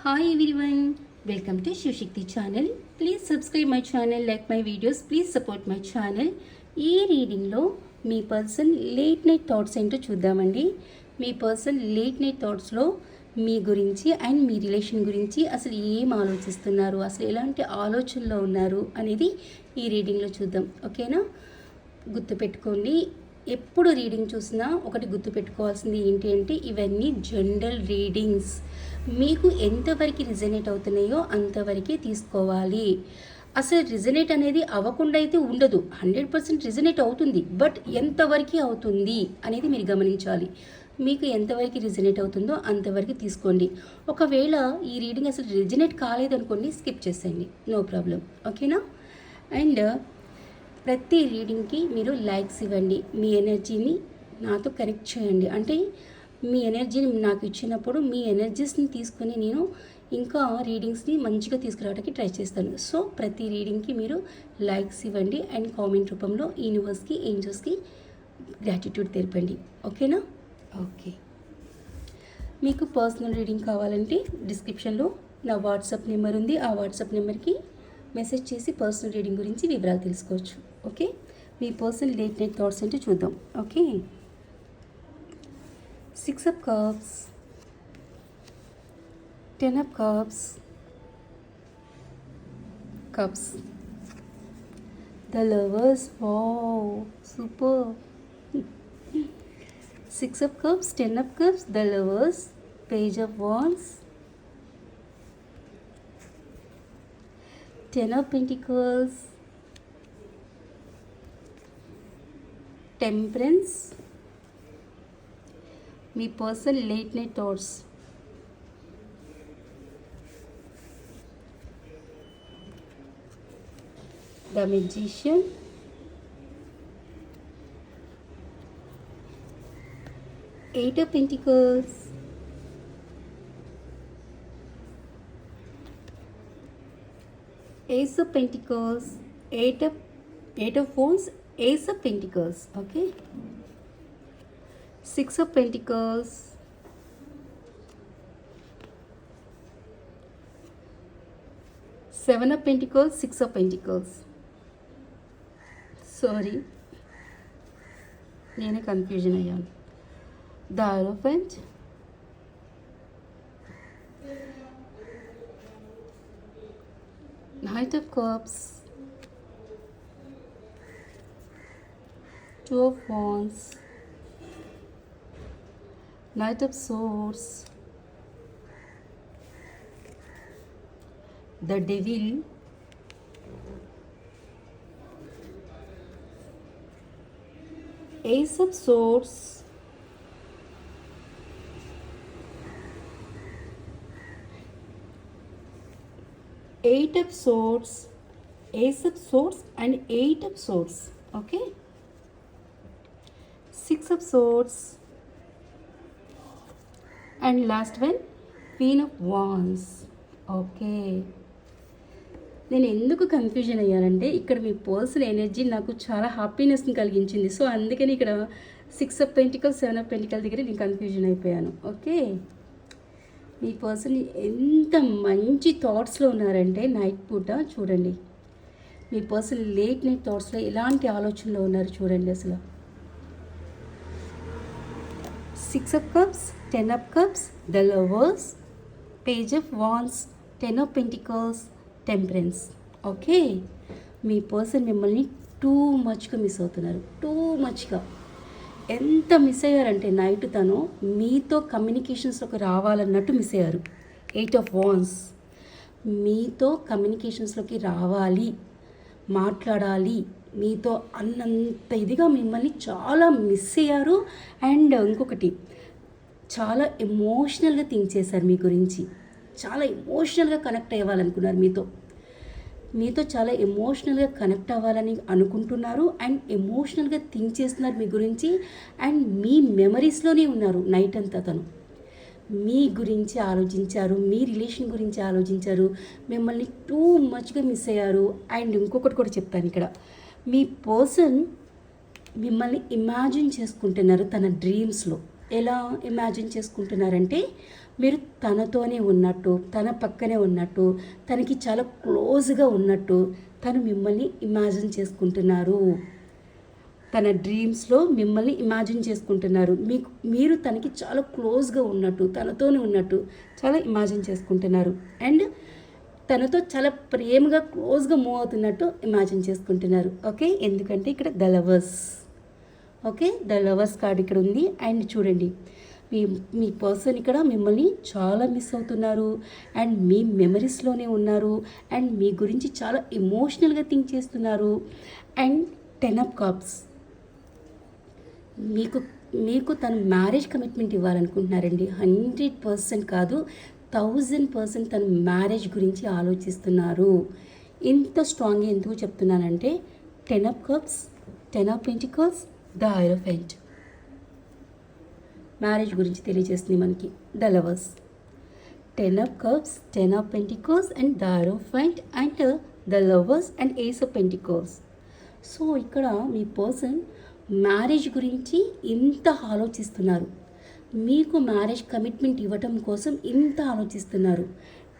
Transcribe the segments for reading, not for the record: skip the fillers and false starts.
Hi everyone, welcome to Shivshakti channel. Please subscribe my channel, like my videos, please support my channel. ఈ రీడింగ్లో మీ person late night thoughts ఏంటో చూద్దామండి. మీ person late night థాట్స్లో మీ గురించి and me relation గురించి అసలు ఏం ఆలోచిస్తున్నారు, అసలు ఎలాంటి ఆలోచనలో ఉన్నారు అనేది ఈ రీడింగ్లో చూద్దాం. ఓకేనా? గుర్తుపెట్టుకోండి, ఎప్పుడు రీడింగ్ చూసినా ఒకటి గుర్తుపెట్టుకోవాల్సింది ఏంటి అంటే ఇవన్నీ జనరల్ రీడింగ్స్. మీకు ఎంతవరకు రిజనేట్ అవుతున్నాయో అంతవరకే తీసుకోవాలి. అసలు రిజనేట్ అనేది అవ్వకుండా అయితే ఉండదు, 100% రిజనేట్ అవుతుంది. బట్ ఎంతవరకు అవుతుంది అనేది మీరు గమనించాలి. మీకు ఎంతవరకు రిజనేట్ అవుతుందో అంతవరకు తీసుకోండి. ఒకవేళ ఈ రీడింగ్ అసలు రిజనేట్ కాలేదనుకోండి, స్కిప్ చేసేయండి, నో ప్రాబ్లం. ఓకేనా? అండ్ ప్రతి రీడింగ్కి మీరు లైక్స్ ఇవ్వండి, మీ ఎనర్జీని నాతో కనెక్ట్ చేయండి. అంటే మీ ఎనర్జీని నాకు ఇచ్చినప్పుడు మీ ఎనర్జీస్ని తీసుకొని నేను ఇంకా రీడింగ్స్ని మంచిగా తీసుకురావడానికి ట్రై చేస్తాను. సో ప్రతి రీడింగ్కి మీరు లైక్స్ ఇవ్వండి అండ్ కామెంట్ రూపంలో యూనివర్స్కి, ఏంజల్స్కి గ్రాటిట్యూడ్ తెలపండి. ఓకేనా? ఓకే. మీకు పర్సనల్ రీడింగ్ కావాలంటే డిస్క్రిప్షన్లో నా వాట్సాప్ నెంబర్ ఉంది. ఆ వాట్సాప్ నెంబర్కి మెసేజ్ చేసి పర్సనల్ రీడింగ్ గురించి వివరాలు తెలుసుకోవచ్చు. ఓకే, మీ పర్సనల్ లేట్ నైట్ థాట్స్ ఏంటో చూద్దాం. Okay, 6 of cups, 10 of cups, the lovers. Wow, super. 6 of cups, 10 of cups, the lovers, page of wands, 10 of pentacles, temperance. మీ person late night thoughts, the magician, eight of pentacles, ace of pentacles, eight of wands, ace of pentacles. Okay, 6 of pentacles, 7 of pentacles, 6 of pentacles. Sorry, నేనే confusion అయ్యాను. The elephant, knight of cups, 2 of wands, Knight of Swords, the Devil, Ace of Swords, Eight of Swords, Ace of Swords and Eight of Swords. Okay, 6 of Swords and last one queen of wands. Okay, నేను ఎందుకు confusion అయ్యానంటే ఇక్కడ మీ personal energy నాకు చాలా హ్యాపీనెస్ని కలిగించింది. So అందుకని ఇక్కడ 6 of pentacles, 7 of pentacle దగ్గర నేను కన్ఫ్యూజన్ అయిపోయాను. ఓకే, మీ పర్సన్ ఎంత మంచి థాట్స్లో ఉన్నారంటే నైట్ పూట చూడండి, మీ పర్సన్ లేట్ నైట్ థాట్స్లో ఎలాంటి ఆలోచనలో ఉన్నారు చూడండి. అసలు 6 of cups, 10 of cups, the lovers, page of wands, 10 of pentacles, temperance. Okay, me person మిమ్మల్ని టూ మచ్గా మిస్ అవుతున్నారు, టూ మచ్గా. ఎంత మిస్ అయ్యారంటే నైట్ తను మీతో కమ్యూనికేషన్స్లోకి రావాలన్నట్టు మిస్ అయ్యారు. 8 of wands, మీతో కమ్యూనికేషన్స్లోకి రావాలి, మాట్లాడాలి, మీతో అన్నంత ఇదిగా మిమ్మల్ని చాలా మిస్ అయ్యారు. అండ్ ఇంకొకటి, చాలా ఎమోషనల్గా థింక్ చేశారు మీ గురించి, చాలా ఎమోషనల్గా కనెక్ట్ అవ్వాలనుకున్నారు, మీతో చాలా ఎమోషనల్గా కనెక్ట్ అవ్వాలని అనుకుంటున్నారు. అండ్ ఎమోషనల్గా థింక్ చేస్తున్నారు మీ గురించి. అండ్ మీ మెమరీస్లోనే ఉన్నారు నైట్ అంతా. తను మీ గురించి ఆలోచించారు, మీ రిలేషన్ గురించి ఆలోచించారు, మిమ్మల్ని టూ మచ్గా మిస్ అయ్యారు. అండ్ ఇంకొకటి కూడా చెప్తాను ఇక్కడ, మీ పర్సన్ మిమ్మల్ని ఇమాజిన్ చేసుకుంటున్నారు తన డ్రీమ్స్లో. ఎలా ఇమాజిన్ చేసుకుంటున్నారంటే మీరు తనతోనే ఉన్నట్టు, తన పక్కనే ఉన్నట్టు, తనకి చాలా క్లోజ్గా ఉన్నట్టు తను మిమ్మల్ని ఇమాజిన్ చేసుకుంటున్నారు. తన డ్రీమ్స్లో మిమ్మల్ని ఇమాజిన్ చేసుకుంటున్నారు. మీరు తనకి చాలా క్లోజ్గా ఉన్నట్టు, తనతోనే ఉన్నట్టు చాలా ఇమాజిన్ చేసుకుంటున్నారు. అండ్ తనతో చాలా ప్రేమగా క్లోజ్గా మూవ్ అవుతున్నట్టు ఇమాజిన్ చేసుకుంటున్నారు. ఓకే, ఎందుకంటే ఇక్కడ the lovers. Okay, the lovers card ఇక్కడ ఉంది. అండ్ చూడండి, మీ పర్సన్ ఇక్కడ మిమ్మల్ని చాలా మిస్ అవుతున్నారు అండ్ మీ మెమరీస్లోనే ఉన్నారు అండ్ మీ గురించి చాలా ఎమోషనల్గా థింక్ చేస్తున్నారు. అండ్ 10 of Cups, మీకు తను మ్యారేజ్ కమిట్మెంట్ ఇవ్వాలనుకుంటున్నారండి. 100% కాదు, 1000% తను మ్యారేజ్ గురించి ఆలోచిస్తున్నారు. ఇంత స్ట్రాంగ్గా ఎందుకు చెప్తున్నానంటే 10 of Cups, 10 of Pentacles, the hierophant marriage గురించి తెలియజేస్తుంది మనకి. The lovers, 10 of Cups, 10 of Pentacles and the hierophant and the lovers and ace of pentacles. So ఇక్కడ మీ పర్సన్ మ్యారేజ్ గురించి ఇంత ఆలోచిస్తున్నారు, మీకు మ్యారేజ్ కమిట్మెంట్ ఇవ్వటం కోసం ఇంత ఆలోచిస్తున్నారు.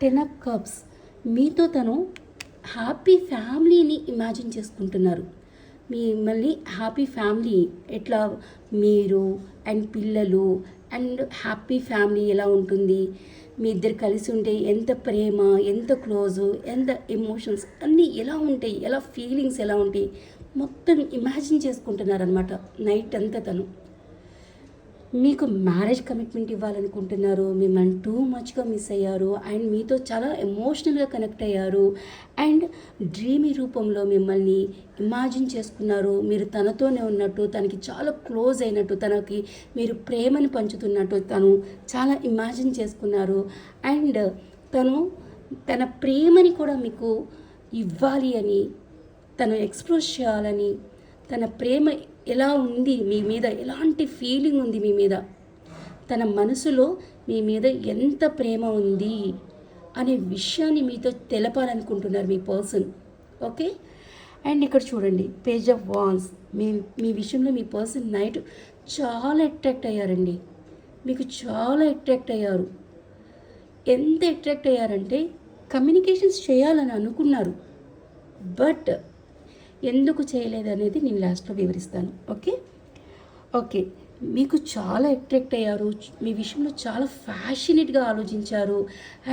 10 of Cups, మీతో తను హ్యాపీ ఫ్యామిలీని ఇమాజిన్ చేసుకుంటున్నారు. మిమ్మల్ని హ్యాపీ ఫ్యామిలీ, ఎట్లా మీరు అండ్ పిల్లలు అండ్ హ్యాపీ ఫ్యామిలీ ఎలా ఉంటుంది, మీ ఇద్దరు కలిసి ఉంటే ఎంత ప్రేమ, ఎంత క్లోజు, ఎంత ఎమోషన్స్ అన్నీ ఎలా ఉంటాయి, ఎలా ఫీలింగ్స్ ఎలా ఉంటాయి మొత్తం ఇమాజిన్ చేసుకుంటున్నారనమాట. నైట్ అంతా తను మీకు మ్యారేజ్ కమిట్మెంట్ ఇవ్వాలనుకుంటున్నారు. మిమ్మల్ని టూ మచ్గా మిస్ అయ్యారు అండ్ మీతో చాలా ఎమోషనల్గా కనెక్ట్ అయ్యారు అండ్ డ్రీమీ రూపంలో మిమ్మల్ని ఇమాజిన్ చేసుకున్నారు. మీరు తనతోనే ఉన్నట్టు, తనకి చాలా క్లోజ్ అయినట్టు, తనకి మీరు ప్రేమని పంచుతున్నట్టు తను చాలా ఇమాజిన్ చేసుకున్నారు. అండ్ తను తన ప్రేమని కూడా మీకు ఇవ్వాలి అని, తను ఎక్స్ప్రెస్ చేయాలని, తన ప్రేమ ఎలా ఉంది మీ మీద, ఎలాంటి ఫీలింగ్ ఉంది మీ మీద, తన మనసులో మీ మీద ఎంత ప్రేమ ఉంది అనే విషయాన్ని మీతో తెలపాలనుకుంటున్నారు మీ పర్సన్. ఓకే, అండ్ ఇక్కడ చూడండి, పేజ్ ఆఫ్ వాన్స్. మీ విషయంలో మీ పర్సన్ నైట్ చాలా అట్రాక్ట్ అయ్యారండి, మీకు చాలా అట్రాక్ట్ అయ్యారు. ఎంత అట్రాక్ట్ అయ్యారంటే కమ్యూనికేషన్స్ చేయాలని అనుకున్నారు, బట్ ఎందుకు చేయలేదు అనేది నేను లాస్ట్లో వివరిస్తాను. ఓకే, మీకు చాలా అట్రాక్ట్ అయ్యారు, మీ విషయంలో చాలా ఫ్యాషనేట్గా ఆలోచించారు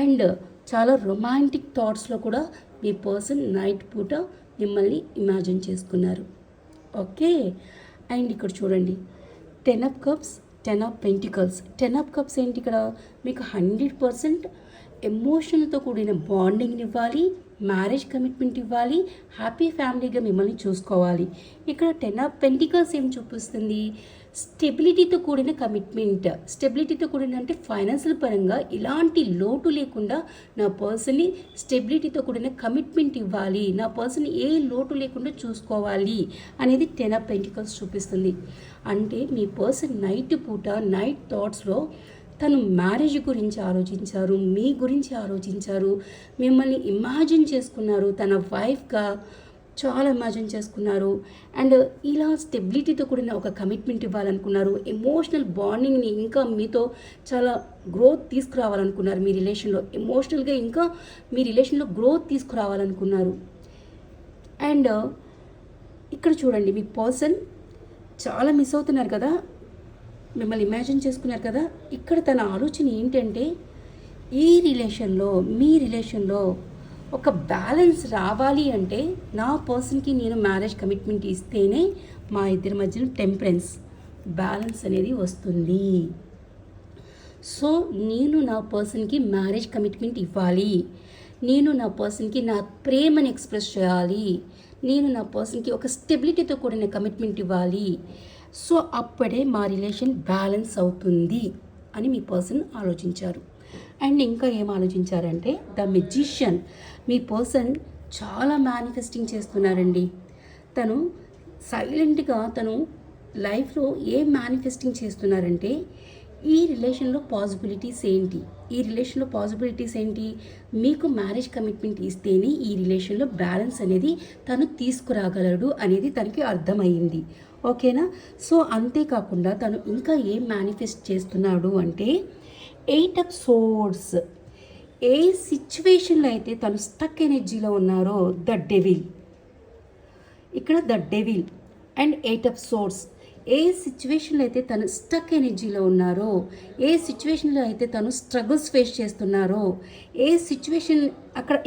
అండ్ చాలా రొమాంటిక్ థాట్స్లో కూడా మీ పర్సన్ నైట్ పూట మిమ్మల్ని ఇమాజిన్ చేసుకున్నారు. ఓకే, అండ్ ఇక్కడ చూడండి, 10 of Cups, 10 of Pentacles. 10 of Cups ఏంటి, ఇక్కడ మీకు 100% ఎమోషన్తో కూడిన బాండింగ్ని ఇవ్వాలి, మ్యారేజ్ కమిట్మెంట్ ఇవ్వాలి, హ్యాపీ ఫ్యామిలీగా మిమ్మల్ని చూసుకోవాలి. ఇక్కడ 10 of Pentacles ఏం చూపిస్తుంది, స్టెబిలిటీతో కూడిన కమిట్మెంట్. స్టెబిలిటీతో కూడిన అంటే ఫైనాన్షియల్ పరంగా ఎలాంటి లోటు లేకుండా నా పర్సన్ని స్టెబిలిటీతో కూడిన కమిట్మెంట్ ఇవ్వాలి, నా పర్సన్ ఏ లోటు లేకుండా చూసుకోవాలి అనేది 10 of Pentacles చూపిస్తుంది. అంటే మీ పర్సన్ నైట్ పూట, నైట్ థాట్స్లో తను మ్యారేజ్ గురించి ఆలోచించారు, మీ గురించి ఆలోచించారు, మిమ్మల్ని ఇమాజిన్ చేసుకున్నారు, తన వైఫ్గా చాలా ఇమాజిన్ చేసుకున్నారు అండ్ ఇలా స్టెబిలిటీతో కూడిన ఒక కమిట్మెంట్ ఇవ్వాలనుకున్నారు. ఎమోషనల్ బాండింగ్ని ఇంకా మీతో చాలా గ్రోత్ తీసుకురావాలనుకున్నారు. మీ రిలేషన్లో ఎమోషనల్గా ఇంకా మీ రిలేషన్లో గ్రోత్ తీసుకురావాలనుకున్నారు. అండ్ ఇక్కడ చూడండి, మీ పర్సన్ చాలా మిస్ అవుతున్నారు కదా, మిమ్మల్ని ఇమాజిన్ చేసుకున్నారు కదా. ఇక్కడ తన ఆలోచన ఏంటంటే మీ రిలేషన్లో ఒక బ్యాలెన్స్ రావాలి అంటే నా పర్సన్కి నేను మ్యారేజ్ కమిట్మెంట్ ఇస్తేనే మా ఇద్దరి మధ్యన టెంపరెన్స్, బ్యాలెన్స్ అనేది వస్తుంది. సో నేను నా పర్సన్కి మ్యారేజ్ కమిట్మెంట్ ఇవ్వాలి, నేను నా పర్సన్కి నా ప్రేమని ఎక్స్ప్రెస్ చేయాలి, నేను నా పర్సన్కి ఒక స్టెబిలిటీతో కూడిన కమిట్మెంట్ ఇవ్వాలి. సో అప్పుడే మా రిలేషన్ బ్యాలెన్స్ అవుతుంది అని మీ పర్సన్ ఆలోచించారు. అండ్ ఇంకా ఏం ఆలోచించారంటే ద మెజిషియన్. మీ పర్సన్ చాలా మేనిఫెస్టింగ్ చేస్తున్నారండి. తను సైలెంట్గా తను లైఫ్లో ఏం మేనిఫెస్టింగ్ చేస్తున్నారంటే ఈ రిలేషన్లో పాసిబిలిటీస్ ఏంటి, మీకు మ్యారేజ్ కమిట్మెంట్ ఇస్తేనే ఈ రిలేషన్లో బ్యాలెన్స్ అనేది తను తీసుకురాగలడు అనేది తనకి అర్థమైంది. ఓకేనా. సో అంతేకాకుండా తను ఇంకా ఏం మేనిఫెస్ట్ చేస్తున్నాడు అంటే ఎయిట్ ఆఫ్ సోర్డ్స్. ఏ సిచ్యువేషన్లో అయితే తను స్టక్ ఎనర్జీలో ఉన్నారో ద డెవిల్, ఇక్కడ the devil and eight of swords. ఏ సిచ్యువేషన్లో అయితే తను స్టక్ ఎనర్జీలో ఉన్నారో, ఏ సిచ్యువేషన్లో అయితే తను స్ట్రగుల్స్ ఫేస్ చేస్తున్నారో, ఏ సిచ్యువేషన్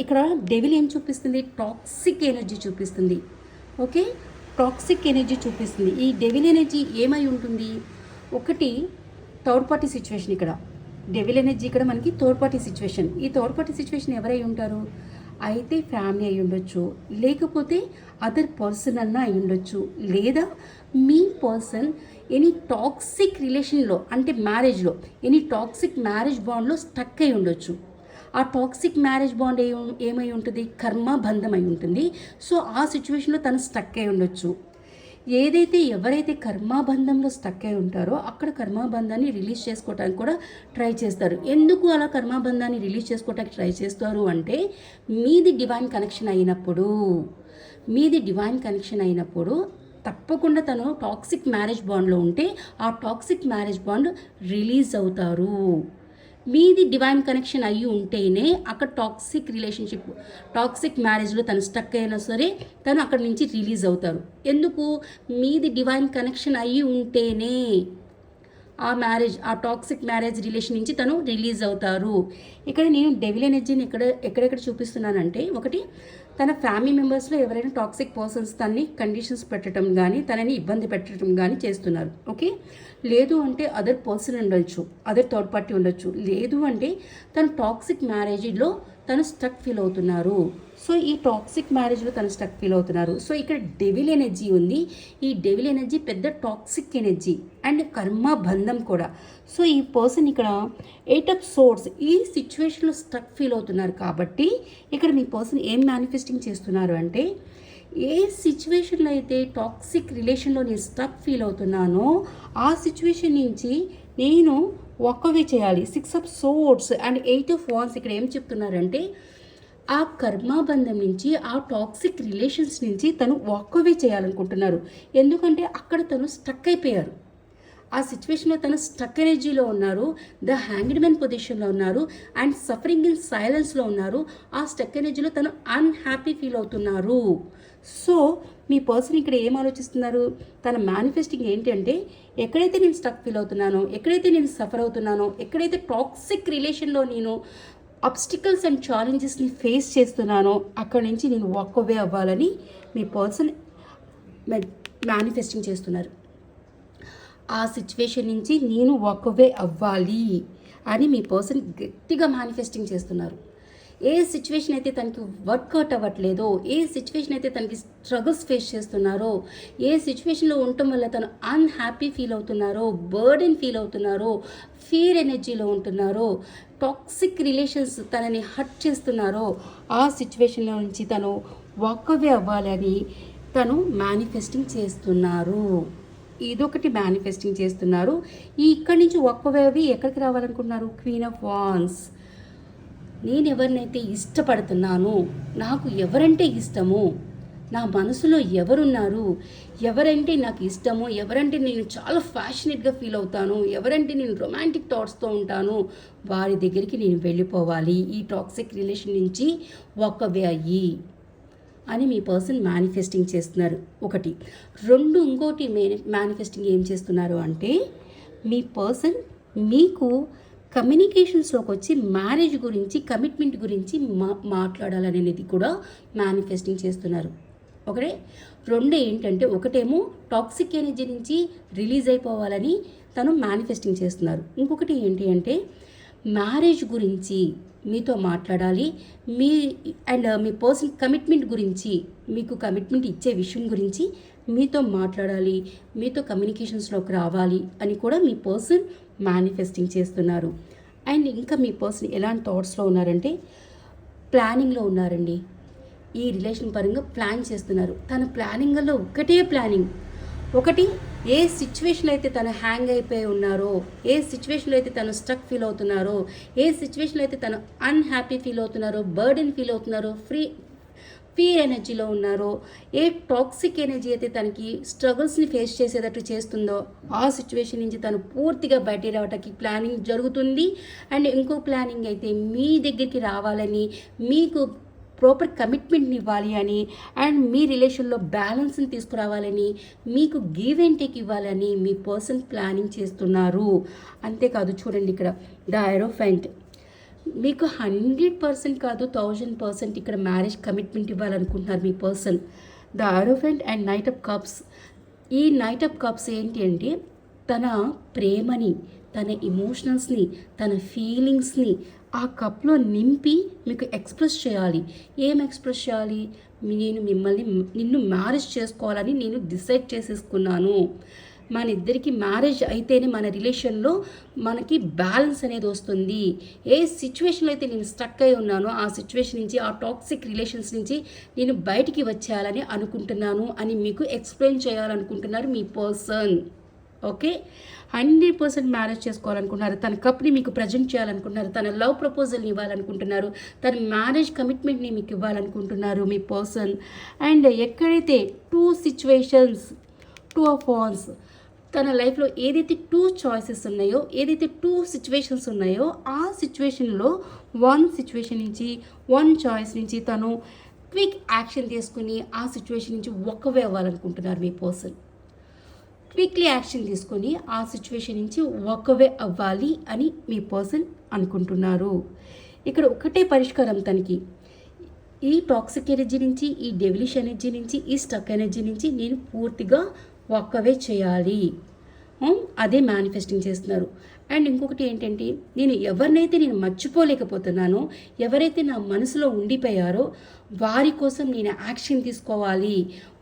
ఇక్కడ డెవిల్ ఏం చూపిస్తుంది? టాక్సిక్ ఎనర్జీ చూపిస్తుంది. ఓకే, టాక్సిక్ ఎనర్జీ చూపిస్తుంది. ఈ డెవిల్ ఎనర్జీ ఏమై ఉంటుంది? ఒకటి థర్డ్ పార్టీ సిచ్యువేషన్. ఇక్కడ డెవిల్ ఎనర్జీ ఇక్కడ మనకి థర్డ్ పార్టీ సిచ్యువేషన్. ఈ థర్డ్ పార్టీ సిచ్యువేషన్ ఎవరై ఉంటారు? అయితే ఫ్యామిలీ అయి ఉండొచ్చు, లేకపోతే అదర్ పర్సన్ అన్నా అయి ఉండొచ్చు, లేదా మీ పర్సన్ ఎనీ టాక్సిక్ రిలేషన్లో అంటే మ్యారేజ్లో ఎనీ టాక్సిక్ మ్యారేజ్ బాండ్లో స్టక్ అయి ఉండొచ్చు. ఆ టాక్సిక్ మ్యారేజ్ బాండ్ ఏమై ఉంటుంది? కర్మబంధం అయి ఉంటుంది. సో ఆ సిచ్యువేషన్లో తను స్టక్ అయి ఉండొచ్చు. ఎవరైతే కర్మాబంధంలో స్టక్ అయి ఉంటారో అక్కడ కర్మాబంధాన్ని రిలీజ్ చేసుకోవడానికి కూడా ట్రై చేస్తారు. ఎందుకు అలా కర్మాబంధాన్ని రిలీజ్ చేసుకోవడానికి ట్రై చేస్తారు అంటే మీది డివైన్ కనెక్షన్ అయినప్పుడు తప్పకుండా తను టాక్సిక్ మ్యారేజ్ బాండ్లో ఉంటే ఆ టాక్సిక్ మ్యారేజ్ బాండ్ రిలీజ్ అవుతారు. మీది డివైన్ కనెక్షన్ అయ్యి ఉంటేనే అక్కడ టాక్సిక్ మ్యారేజ్లో తను స్టక్ అయినా సరే తను అక్కడి నుంచి రిలీజ్ అవుతారు. ఎందుకు? మీది డివైన్ కనెక్షన్ అయ్యి ఉంటేనే ఆ టాక్సిక్ మ్యారేజ్ రిలేషన్ నుంచి తను రిలీజ్ అవుతారు. ఇక్కడ నేను డెవిల్ ఎనర్జీని ఎక్కడెక్కడ చూపిస్తున్నానంటే, ఒకటి తన ఫ్యామిలీ మెంబర్స్లో ఎవరైనా టాక్సిక్ పర్సన్స్ తనని కండిషన్స్ పెట్టడం కానీ తనని ఇబ్బంది పెట్టడం కానీ చేస్తున్నారు. ఓకే, లేదు అంటే అదర్ పర్సన్ ఉండొచ్చు, అదర్ థర్డ్ పార్టీ ఉండొచ్చు, లేదు అంటే తను టాక్సిక్ మ్యారేజ్లో తను స్టక్ ఫీల్ అవుతున్నారు. సో ఈ టాక్సిక్ మ్యారేజ్లో తను స్టక్ ఫీల్ అవుతున్నారు. సో ఇక్కడ డెవిల్ ఎనర్జీ ఉంది. ఈ డెవిల్ ఎనర్జీ పెద్ద టాక్సిక్ ఎనర్జీ అండ్ కర్మ బంధం కూడా. సో ఈ పర్సన్ ఇక్కడ ఎయిట్ ఆఫ్ సోర్డ్స్ ఈ సిచ్యువేషన్లో స్టక్ ఫీల్ అవుతున్నారు. కాబట్టి ఇక్కడ మీ పర్సన్ ఏం మేనిఫెస్టింగ్ చేస్తున్నారు అంటే, ఏ సిచ్యువేషన్లో అయితే టాక్సిక్ రిలేషన్లో నేను స్టక్ ఫీల్ అవుతున్నానో ఆ సిచ్యువేషన్ నుంచి నేను వాకవే చేయాలి. 6 of swords and 8 of wands ఇక్కడ ఏం చెప్తున్నారంటే, ఆ కర్మాబంధం నుంచి ఆ టాక్సిక్ రిలేషన్స్ నుంచి తను వాకవే చేయాలనుకుంటున్నారు. ఎందుకంటే అక్కడ తను స్టక్ అయిపోయారు. ఆ సిచ్యువేషన్లో తను స్టక్ ఎనర్జీలో ఉన్నారు, ద హ్యాంగ్డ్ మ్యాన్ పొజిషన్లో ఉన్నారు అండ్ సఫరింగ్ ఇన్ సైలెన్స్లో ఉన్నారు. ఆ స్టక్ ఎనర్జీలో తను అన్హ్యాపీ ఫీల్ అవుతున్నారు. సో మీ పర్సన్ ఇక్కడ ఏం ఆలోచిస్తున్నారు? తన మేనిఫెస్టింగ్ ఏంటంటే, ఎక్కడైతే నేను స్టక్ ఫీల్ అవుతున్నానో, ఎక్కడైతే నేను సఫర్ అవుతున్నానో, ఎక్కడైతే టాక్సిక్ రిలేషన్లో నేను అబ్స్టికల్స్ అండ్ ఛాలెంజెస్ని ఫేస్ చేస్తున్నానో అక్కడి నుంచి నేను వాకవే అవ్వాలని మీ పర్సన్ మేనిఫెస్టింగ్ చేస్తున్నారు. ఆ సిచ్యువేషన్ నుంచి నేను వాకవే అవ్వాలి అని మీ పర్సన్ గట్టిగా మేనిఫెస్టింగ్ చేస్తున్నారు. ఏ సిచ్యువేషన్ అయితే తనకి వర్కౌట్ అవ్వట్లేదో, ఏ సిచ్యువేషన్ అయితే తనకి స్ట్రగుల్స్ ఫేస్ చేస్తున్నారో, ఏ సిచ్యువేషన్లో ఉండటం వల్ల తను అన్హ్యాపీ ఫీల్ అవుతున్నారో, బర్డెన్ ఫీల్ అవుతున్నారో, ఫియర్ ఎనర్జీలో ఉంటున్నారో, టాక్సిక్ రిలేషన్స్ తనని హర్ట్ చేస్తున్నారో ఆ సిచ్యువేషన్లో నుంచి తను వాకవే అవ్వాలని తను మేనిఫెస్టింగ్ చేస్తున్నారు. ఇదొకటి మేనిఫెస్టింగ్ చేస్తున్నారు. ఇక్కడి నుంచి వాకవే అవి ఎక్కడికి రావాలనుకుంటున్నారు? Queen of wands. నేను ఎవరినైతే ఇష్టపడుతున్నానో, నాకు ఎవరంటే ఇష్టమో, నా మనసులో ఎవరున్నారు, ఎవరంటే నాకు ఇష్టమో, ఎవరంటే నేను చాలా ఫ్యాషనేట్గా ఫీల్ అవుతాను, ఎవరంటే నేను రొమాంటిక్ థాట్స్తో ఉంటాను, వారి దగ్గరికి నేను వెళ్ళిపోవాలి, ఈ టాక్సిక్ రిలేషన్ నుంచి వాకవే అయ్యి అని మీ పర్సన్ మేనిఫెస్టింగ్ చేస్తున్నారు. ఒకటి. రెండు, ఇంకోటి మేనిఫెస్టింగ్ ఏం చేస్తున్నారు అంటే, మీ పర్సన్ మీకు కమ్యూనికేషన్స్లోకి వచ్చి మ్యారేజ్ గురించి, కమిట్మెంట్ గురించి మాట్లాడాలనేది కూడా మేనిఫెస్టింగ్ చేస్తున్నారు. ఒకటే. రెండు ఏంటంటే, ఒకటేమో టాక్సిక్ ఎనర్జీ నుంచి రిలీజ్ అయిపోవాలని తను మేనిఫెస్టింగ్ చేస్తున్నారు. ఇంకొకటి ఏంటి అంటే, మ్యారేజ్ గురించి మీతో మాట్లాడాలి, మీ పర్సన్ కమిట్మెంట్ గురించి, మీకు కమిట్మెంట్ ఇచ్చే విషయం గురించి మీతో మాట్లాడాలి, మీతో కమ్యూనికేషన్స్లోకి రావాలి అని కూడా మీ పర్సన్ మేనిఫెస్టింగ్ చేస్తున్నారు. అండ్ ఇంకా మీ పర్సన్ ఎలాంటి థాట్స్లో ఉన్నారంటే, ప్లానింగ్లో ఉన్నారండి. ఈ రిలేషన్ పరంగా ప్లాన్ చేస్తున్నారు. తన ప్లానింగ్లో ఒకటే ప్లానింగ్. ఒకటి, ఏ సిచ్యువేషన్లో అయితే తను హ్యాంగ్ అయిపోయి ఉన్నారో, ఏ సిచ్యువేషన్లో అయితే తను స్ట్రక్ ఫీల్ అవుతున్నారో, ఏ సిచ్యువేషన్లో అయితే తను అన్హ్యాపీ ఫీల్ అవుతున్నారో, బర్డెన్ ఫీల్ అవుతున్నారో, ఫియర్ ఎనర్జీలో ఉన్నారో, ఏ టాక్సిక్ ఎనర్జీ అయితే తనకి స్ట్రగుల్స్ని ఫేస్ చేసేటట్టు చేస్తుందో ఆ సిచ్యువేషన్ నుంచి తను పూర్తిగా బయట రావడానికి ప్లానింగ్ జరుగుతుంది. అండ్ ఇంకో ప్లానింగ్ అయితే మీ దగ్గరికి రావాలని, మీకు ప్రాపర్ కమిట్మెంట్ని ఇవ్వాలి అని, అండ్ మీ రిలేషన్లో బ్యాలెన్స్ని తీసుకురావాలని, మీకు గివ్ అండ్ టేక్ ఇవ్వాలని మీ పర్సన్ ప్లానింగ్ చేస్తున్నారు. అంతేకాదు చూడండి ఇక్కడ ద హైరోఫెంట్, మీకు 100% కాదు 1000% ఇక్కడ మ్యారేజ్ కమిట్మెంట్ ఇవ్వాలనుకుంటున్నారు మీ person. The hierophant and knight of cups. ఈ నైట్ ఆఫ్ కప్స్ ఏంటి అంటే తన ప్రేమని, తన ఎమోషనల్స్ని, తన ఫీలింగ్స్ని ఆ కప్లో నింపి మీకు ఎక్స్ప్రెస్ చేయాలి. ఏం ఎక్స్ప్రెస్ చేయాలి? నిన్ను మ్యారేజ్ చేసుకోవాలని నేను డిసైడ్ చేసేసుకున్నాను. మన ఇద్దరికి మ్యారేజ్ అయితేనే మన రిలేషన్లో మనకి బ్యాలెన్స్ అనేది వస్తుంది. ఏ సిచ్యువేషన్లో అయితే నేను స్టక్ అయి ఉన్నానో ఆ సిచ్యువేషన్ నుంచి, ఆ టాక్సిక్ రిలేషన్స్ నుంచి నేను బయటికి వచ్చేయాలని అనుకుంటున్నాను అని మీకు ఎక్స్ప్లెయిన్ చేయాలనుకుంటున్నారు మీ పర్సన్. ఓకే, 100% మ్యారేజ్ చేసుకోవాలనుకుంటున్నారు. తన కప్ని మీకు ప్రజెంట్ చేయాలనుకుంటున్నారు. తన లవ్ ప్రపోజల్ని ఇవ్వాలనుకుంటున్నారు. తన మ్యారేజ్ కమిట్మెంట్ని మీకు ఇవ్వాలనుకుంటున్నారు మీ పర్సన్. అండ్ ఎక్కడైతే 2 సిచ్యువేషన్స్, 2 ఆఫ్ వాన్స్, తన లైఫ్లో ఏదైతే 2 చాయిసెస్ ఉన్నాయో, ఏదైతే 2 సిచ్యువేషన్స్ ఉన్నాయో ఆ సిచ్యువేషన్లో 1 సిచ్యువేషన్ నుంచి, 1 చాయిస్ నుంచి తను క్విక్ యాక్షన్ తీసుకుని ఆ సిచ్యువేషన్ నుంచి వే అవ్వాలనుకుంటున్నారు మీ పర్సన్. క్విక్లీ యాక్షన్ తీసుకొని ఆ సిచ్యువేషన్ నుంచి వే అవ్వాలి అని మీ పర్సన్ అనుకుంటున్నారు. ఇక్కడ ఒకటే పరిష్కారం తనకి, ఈ టాక్సిక్ ఎనర్జీ నుంచి, ఈ డెవిలిష్ ఎనర్జీ నుంచి, ఈ స్టక్ ఎనర్జీ నుంచి నేను పూర్తిగా వాకవే చేయాలి. అదే మేనిఫెస్టింగ్ చేస్తున్నారు. అండ్ ఇంకొకటి ఏంటంటే, ఎవరినైతే నేను మర్చిపోలేకపోతున్నానో, ఎవరైతే నా మనసులో ఉండిపోయారో వారి కోసం నేను యాక్షన్ తీసుకోవాలి.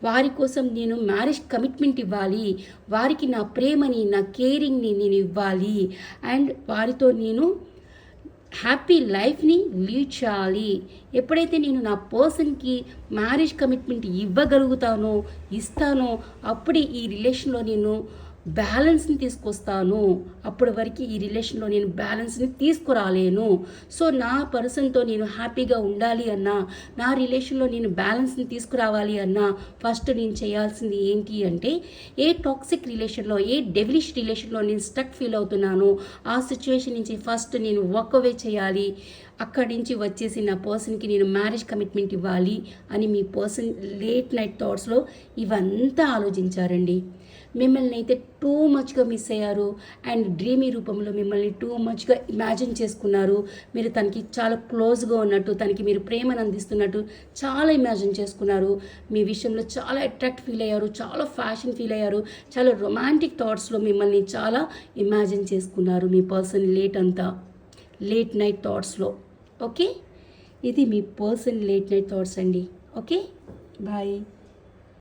వారి కోసం నేను మ్యారేజ్ కమిట్మెంట్ ఇవ్వాలి. వారికి నా ప్రేమని, నా కేరింగ్ని నేను ఇవ్వాలి. అండ్ వారితో నేను హ్యాపీ లైఫ్ని లీడ్ చేయాలి. ఎప్పుడైతే నేను నా పర్సన్కి మ్యారేజ్ కమిట్మెంట్ ఇస్తానో అప్పుడే ఈ రిలేషన్లో నేను బ్యాలెన్స్ని తీసుకొస్తాను. అప్పటి వరకు ఈ రిలేషన్లో నేను బ్యాలెన్స్ని తీసుకురాలేను. సో నా పర్సన్తో నేను హ్యాపీగా ఉండాలి అన్నా, నా రిలేషన్లో నేను బ్యాలెన్స్ని తీసుకురావాలి అన్నా ఫస్ట్ నేను చేయాల్సింది ఏంటి అంటే, ఏ టాక్సిక్ రిలేషన్లో, ఏ డెవిలిష్ రిలేషన్లో నేను స్టక్ ఫీల్ అవుతున్నానో ఆ సిచ్యువేషన్ నుంచి ఫస్ట్ నేను వాకవే చేయాలి. అక్కడి నుంచి వచ్చేసి నా పర్సన్కి నేను మ్యారేజ్ కమిట్మెంట్ ఇవ్వాలి అని మీ పర్సన్ లేట్ నైట్ థాట్స్లో ఇవంతా ఆలోచించారండి. మిమ్మల్ని అయితే టూ మచ్గా మిస్ అయ్యారు. అండ్ డ్రీమీ రూపంలో మిమ్మల్ని టూ మచ్గా ఇమాజిన్ చేసుకున్నారు. మీరు తనకి చాలా క్లోజ్గా ఉన్నట్టు, తనకి మీరు ప్రేమను అందిస్తున్నట్టు చాలా ఇమాజిన్ చేసుకున్నారు. మీ విషయంలో చాలా అట్రాక్ట్ ఫీల్ అయ్యారు, చాలా ఫ్యాషన్ ఫీల్ అయ్యారు, చాలా రొమాంటిక్ థాట్స్లో మిమ్మల్ని చాలా ఇమాజిన్ చేసుకున్నారు మీ పర్సన్ లేట్ నైట్ థాట్స్లో. ఓకే, ఇది మీ పర్సన్ లేట్ నైట్ థాట్స్ అండి. Okay, bye.